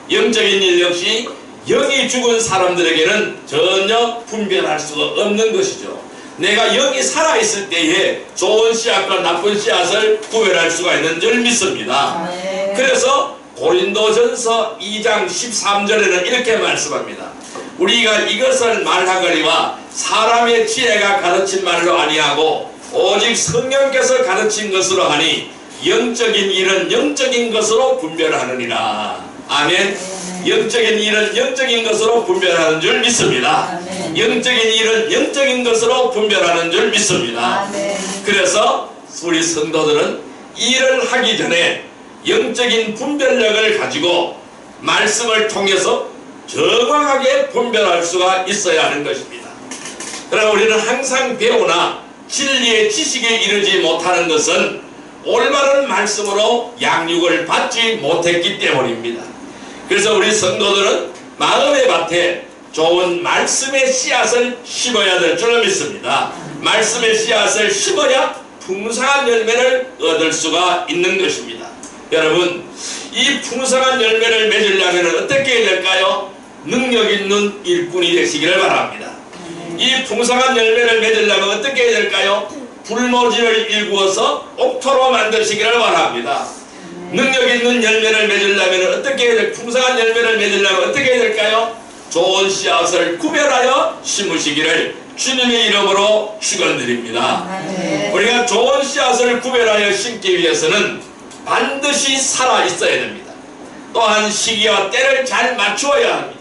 영적인 일 역시 영이 죽은 사람들에게는 전혀 분별할 수가 없는 것이죠. 내가 영이 살아있을 때에 좋은 씨앗과 나쁜 씨앗을 구별할 수가 있는 줄 믿습니다. 그래서 고린도전서 2장 13절에는 이렇게 말씀합니다. 우리가 이것을 말하거니와 사람의 지혜가 가르친 말로 아니하고 오직 성령께서 가르친 것으로 하니 영적인 일은 영적인 것으로 분별하느니라. 아멘. 영적인 일은 영적인 것으로 분별하는 줄 믿습니다. 영적인 일은 영적인 것으로 분별하는 줄 믿습니다. 그래서 우리 성도들은 일을 하기 전에 영적인 분별력을 가지고 말씀을 통해서 정확하게 분별할 수가 있어야 하는 것입니다. 그러나 우리는 항상 배우나 진리의 지식에 이르지 못하는 것은 올바른 말씀으로 양육을 받지 못했기 때문입니다. 그래서 우리 성도들은 마음의 밭에 좋은 말씀의 씨앗을 심어야 될 줄 믿습니다. 말씀의 씨앗을 심어야 풍성한 열매를 얻을 수가 있는 것입니다. 여러분, 이 풍성한 열매를 맺으려면 어떻게 해야 될까요? 능력 있는 일꾼이 되시기를 바랍니다. 이 풍성한 열매를 맺으려면 어떻게 해야 될까요? 불모지를 일구어서 옥토로 만드시기를 바랍니다. 능력 있는 열매를 맺으려면 어떻게 해야 될까요? 풍성한 열매를 맺으려면 어떻게 해야 될까요? 좋은 씨앗을 구별하여 심으시기를 주님의 이름으로 축원드립니다. 우리가 좋은 씨앗을 구별하여 심기 위해서는 반드시 살아 있어야 됩니다. 또한 시기와 때를 잘 맞추어야 합니다.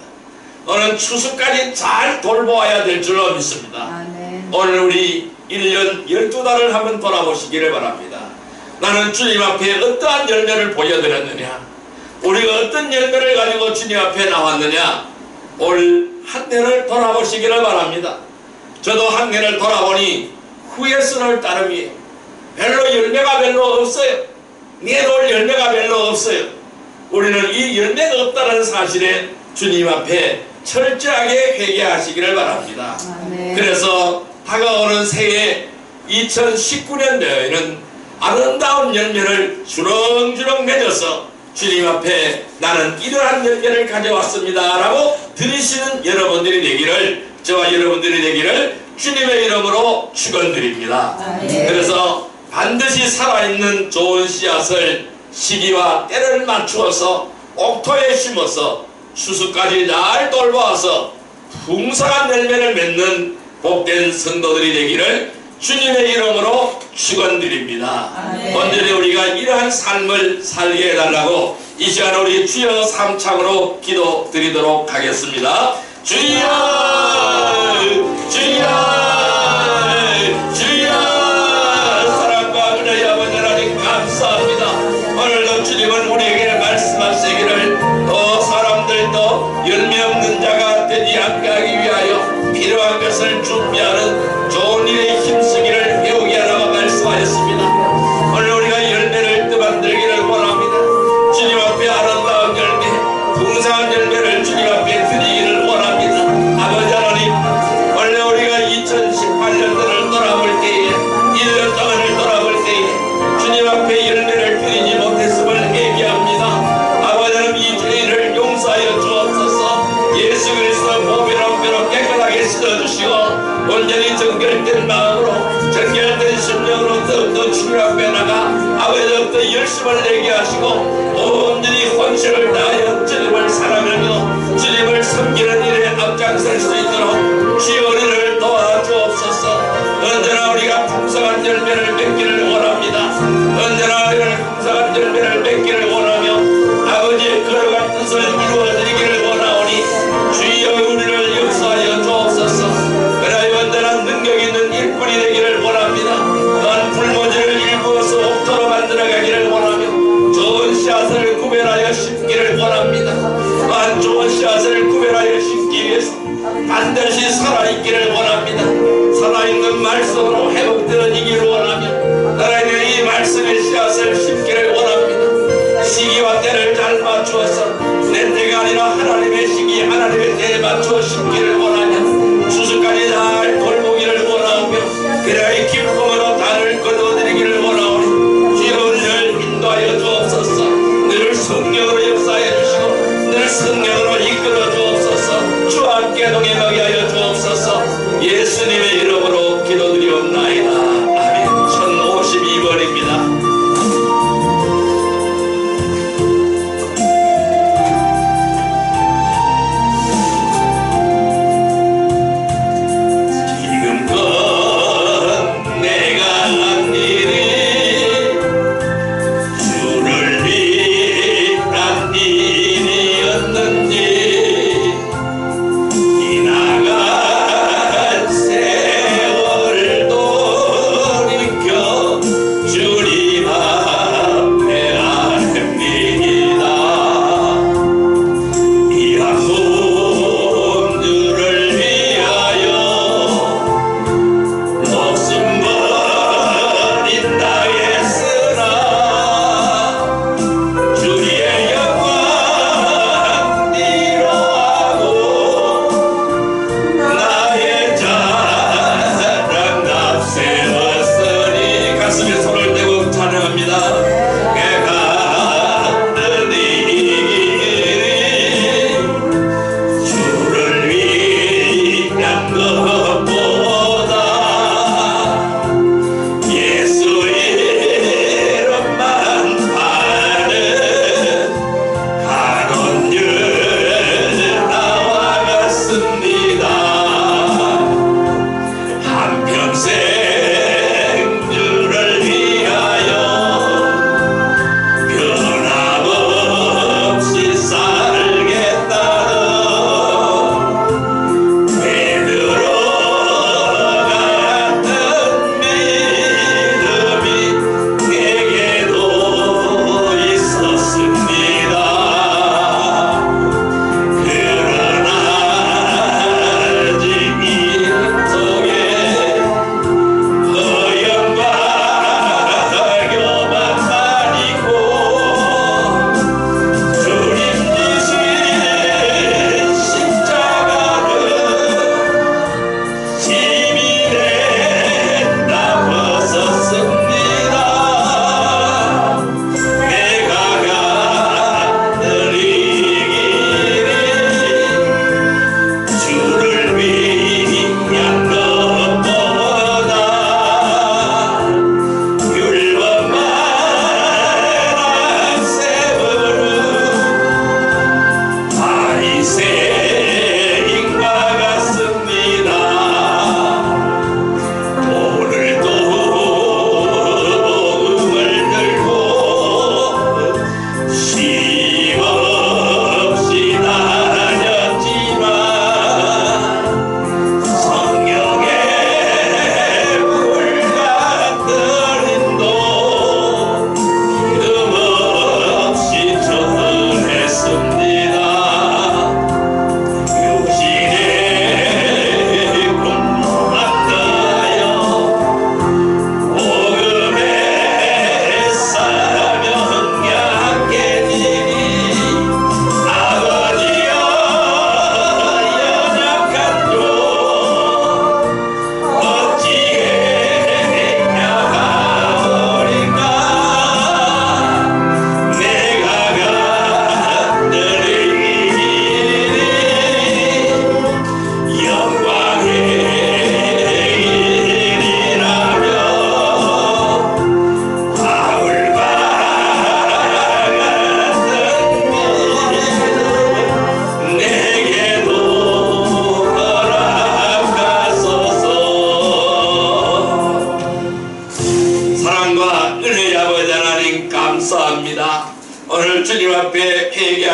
오늘 추수까지 잘 돌보아야 될 줄로 믿습니다. 오늘 우리 1년 12달을 한번 돌아보시기를 바랍니다. 나는 주님 앞에 어떠한 열매를 보여드렸느냐? 우리가 어떤 열매를 가지고 주님 앞에 나왔느냐, 올 한 해를 돌아보시기를 바랍니다. 저도 한 해를 돌아보니 후회스러울 따름이에요. 별로 열매가 별로 없어요. 내놓을 열매가 별로 없어요. 우리는 이 열매가 없다는 사실에 주님 앞에 철저하게 회개하시기를 바랍니다. 그래서 다가오는 새해 2019년도에는 아름다운 열매를 주렁주렁 맺어서 주님 앞에 나는 이러한 열매를 가져왔습니다 라고 들으시는 여러분들이 되기를, 저와 여러분들이 되기를 주님의 이름으로 축원드립니다. 그래서 반드시 살아있는 좋은 씨앗을 시기와 때를 맞추어서 옥토에 심어서 추수까지 잘 돌봐서 풍성한 열매를 맺는 복된 성도들이 되기를 주님의 이름으로 축원드립니다. 온전히 우리가 이러한 삶을 살게 해달라고 이 시간 우리 주여 삼창으로 기도드리도록 하겠습니다. 주여 주여 주여. 사랑과 은혜의 아버지 하나님 감사합니다. 오늘도 주님은 우리에게 말씀하시기를 또 사람들도 열매 없는 자가 되지 않게 하기 위하여 필요한 것을 준비하는 좋은 일에 힘쓰기를 배우게 하라고 말씀하셨습니다. 오늘 우리가 열매를 떠만들기를 원합니다. 주님 앞에 아름다운 열매, 풍성한 열매를 주님 앞에 드리기를 원합니다. 아버지 하나님, 원래 우리가 2018년도를 돌아볼 때에 1년 동안을 돌아볼 때에 주님 앞에 열매를 드리지 못했음을 회개합니다. 아버지 하나님, 이 죄를 용서하여 주옵소서. 예수 그리스도 보배로 깨끗하게 씻어주시고 온전히 정결된 마음으로 정결된 심령으로 더욱더 주님 앞에 나가 아버지 더욱더 열심을 내게 하시고 온전히 혼신을 다하여 주님을 사랑하며 주님을 섬기는 일에 앞장설 수 있도록 주여 우리를 도와주옵소서. 언제나 우리가 풍성한 열매를 맺기를 원합니다. 언제나 우리가 풍성한 열매를 맺기를 원하며 아버지의 거룩한 뜻을 이루어드리기를 원하오니 주여 우리를 역사하여 주옵소서. 그러하여 언제나 능력 있는 일꾼이 되기를 원합니다. 또한 불모지를 일구어서 옥토로 만들어가기를 원하며 좋은 씨앗을 구별하여 심기를 원합니다. 또한 좋은 씨앗을 구별하여 심기 위해서 반드시 살아있기를 원합니다. 살아있는 말씀으로 회복되어지기를 원하며 살아있는 이 말씀의 씨앗을 심기를 원합니다. 시기와 때를 잘 맞추어서 내 때가 아니라 하나님의 시기, 하나님의 때에 맞추어 심기를 원하며 추수까지 잘 돌보기를 원하며 그래야 기쁨으로 단을 거두어드리기를 원하오니 주여 우리를 인도하여 주옵소서. 늘 성령으로 역사해 주시고 늘 성령으로 이끌어 주옵소서. 주와 함께 동행하게 하여 주옵소서. 예수님의 이름으로 기도드리옵나이다. 아멘. 1052번입니다. 지금껏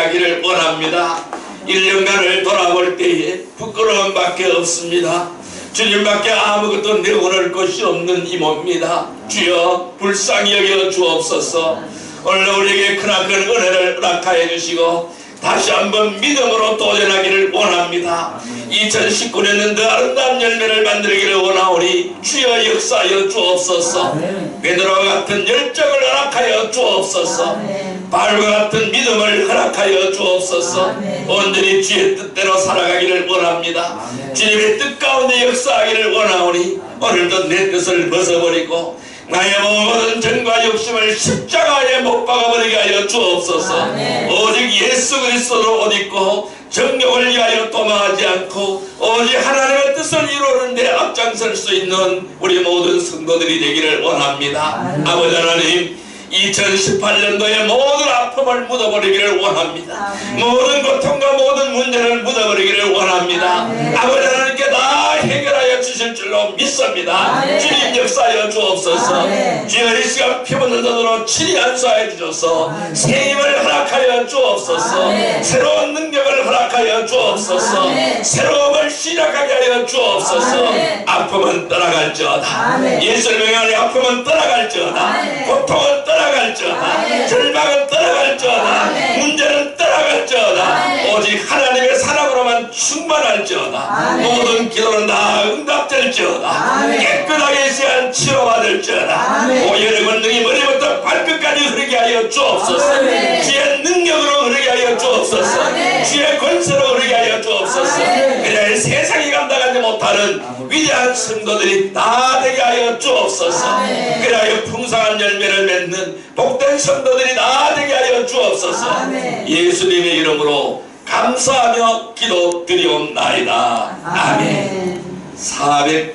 살아가기를 원합니다. 1년간을 돌아볼 때에 부끄러움밖에 없습니다. 주님밖에 아무것도 내어놓을 것이 없는 이 몸입니다. 주여 불쌍히 여겨 주옵소서. 오늘 우리에게 크나큰 은혜를 허락하여 주시고 다시 한번 믿음으로 도전하기를 원합니다. 2019년은 더 아름다운 열매를 만들기를 원하오니 주여 역사하여 주옵소서. 베드로와 같은 열정을 허락하여 주옵소서. 바울과 같은 믿음을 허락하여 주옵소서. 온전히 주의 뜻대로 살아가기를 원합니다. 주님의 뜻 가운데 역사하기를 원하오니 오늘도 내 뜻을 벗어버리고 나의 모든 정과 욕심을 십자가에 못 박아버리게 하여 주옵소서. 오직 예수 그리스도로 옷 입고 정욕을 위하여 도망하지 않고 오직 하나님의 뜻을 이루는 데 앞장설 수 있는 우리 모든 성도들이 되기를 원합니다. 아버지 하나님, 2018년도에 모든 아픔을 묻어버리기를 원합니다. 모든 고통과 모든 문제를 묻어버리기를 원합니다. 아버지 하나님께 다 해결하여 주실 줄로 믿습니다. 주님 역사하여 주옵소서. 주여 이 시간 피 묻는 눈으로 친히 안수하여 주셔서 새 힘을 허락하여 주옵소서. 새로운 능력을 허락하여 주옵소서. 새로움을 시작하게 하여 주옵소서. 아픔은 떠나갈지어다. 예수를 명하니 아픔은 떠나갈지어다. 고통은 떠나갈지어다. 절망은 떠나갈지어다. 문제는 떠나갈지어다. 오직 하나님의 사랑으로만 충만할지어다. 모든 기도는 다 응답될지어다. 깨끗하게 시한 치료받을지어다. 오열의 권능이 머리부터 발끝까지 흐르게 하여 주옵소서. 주의 능력으로 흐르게 하여 주옵소서. 주의 권세로 흐르게 하여 주옵소서. 그래야 세상이 감당하지 못하는 위대한 성도들이 다 되게 하여 주옵소서. 그래야 풍성한 열매를 맺는 복된 성도들이 다 되게 하여 주옵소서. 예수님의 이름으로 감사하며 기도 드리옵나이다. 아멘. 400